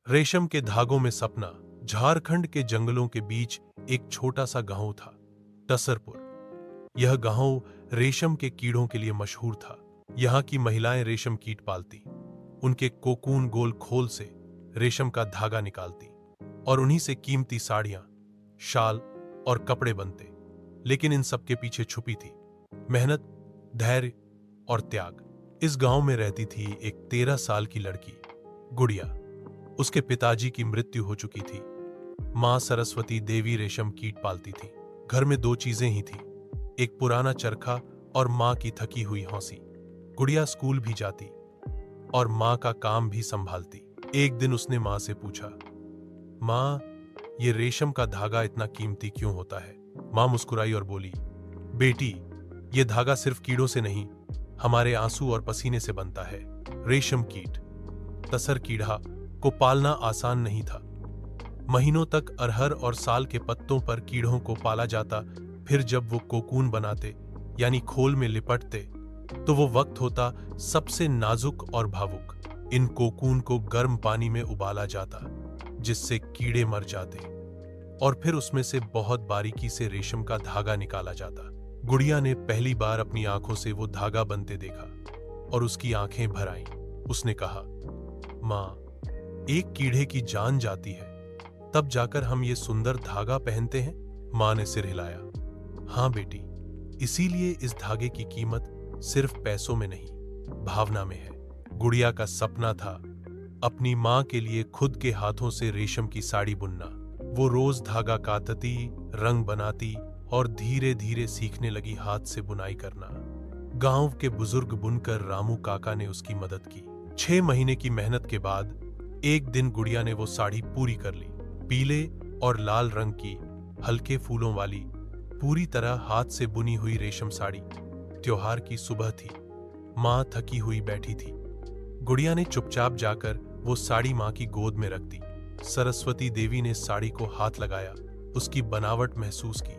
रेशम के धागों में सपना। झारखंड के जंगलों के बीच एक छोटा सा गांव था, टसरपुर। यह गांव रेशम के कीड़ों के लिए मशहूर था। यहाँ की महिलाएं रेशम कीट पालती, उनके कोकून गोल खोल से रेशम का धागा निकालती और उन्हीं से कीमती साड़ियां, शाल और कपड़े बनते। लेकिन इन सब के पीछे छुपी थी मेहनत, धैर्य और त्याग। इस गांव में रहती थी एक 13 साल की लड़की, गुड़िया। उसके पिताजी की मृत्यु हो चुकी थी। मां सरस्वती देवी रेशम कीट पालती थी। घर में 2 चीजें ही थी, एक पुराना चरखा और मां की थकी हुई हौसी। गुड़िया स्कूल भी जाती और मां का काम भी संभालती। एक दिन उसने मां से पूछा, मां, ये रेशम का धागा इतना कीमती क्यों होता है? मां मुस्कुराई और बोली, बेटी, ये धागा सिर्फ कीड़ों से नहीं, हमारे आंसू और पसीने से बनता है। रेशम कीट, तसर कीड़ा को पालना आसान नहीं था। महीनों तक अरहर और साल के पत्तों पर कीड़ों को पाला जाता। फिर जब वो कोकून बनाते, यानी खोल में लिपटते, तो वो वक्त होता सबसे नाजुक और भावुक। इन कोकून को गर्म पानी में उबाला जाता, जिससे कीड़े मर जाते, और फिर उसमें से बहुत बारीकी से रेशम का धागा निकाला जाता। गुड़िया ने पहली बार अपनी आंखों से वो धागा बनते देखा और उसकी आंखें भर आईं। उसने कहा, मां, एक कीड़े की जान जाती है, तब जाकर हम ये सुंदर धागा पहनते हैं। मां ने सिर हिलाया। हां बेटी, इसीलिए इस धागे की कीमत सिर्फ पैसों में नहीं, भावना में है। गुड़िया का सपना था अपनी मां के लिए खुद के हाथों से रेशम की साड़ी बुनना। वो रोज धागा कातती, रंग बनाती और धीरे धीरे सीखने लगी हाथ से बुनाई करना। गांव के बुजुर्ग बुनकर रामू काका ने उसकी मदद की। 6 महीने की मेहनत के बाद एक दिन गुड़िया ने वो साड़ी पूरी कर ली। पीले और लाल रंग की, हल्के फूलों वाली, पूरी तरह हाथ से बुनी हुई रेशम साड़ी। त्योहार की सुबह थी। मां थकी हुई बैठी थी। गुड़िया ने चुपचाप जाकर वो साड़ी मां की गोद में रख दी। सरस्वती देवी ने साड़ी को हाथ लगाया, उसकी बनावट महसूस की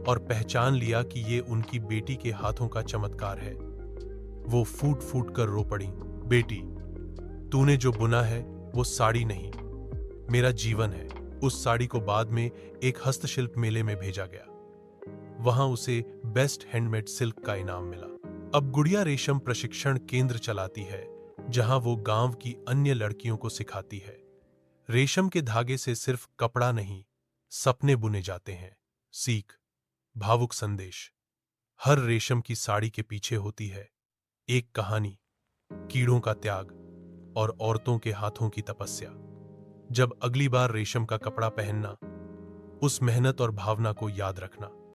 और पहचान लिया कि ये उनकी बेटी के हाथों का चमत्कार है। वो फूट फूट कर रो पड़ी। बेटी, तूने जो बुना है वो साड़ी नहीं, मेरा जीवन है। उस साड़ी को बाद में एक हस्तशिल्प मेले में भेजा गया। वहां उसे बेस्ट हैंडमेड सिल्क का इनाम मिला। अब गुड़िया रेशम प्रशिक्षण केंद्र चलाती है, जहां वो गांव की अन्य लड़कियों को सिखाती है। रेशम के धागे से सिर्फ कपड़ा नहीं, सपने बुने जाते हैं। सीख, भावुक संदेश। हर रेशम की साड़ी के पीछे होती है एक कहानी, कीड़ों का त्याग और औरतों के हाथों की तपस्या। जब अगली बार रेशम का कपड़ा पहनना, उस मेहनत और भावना को याद रखना।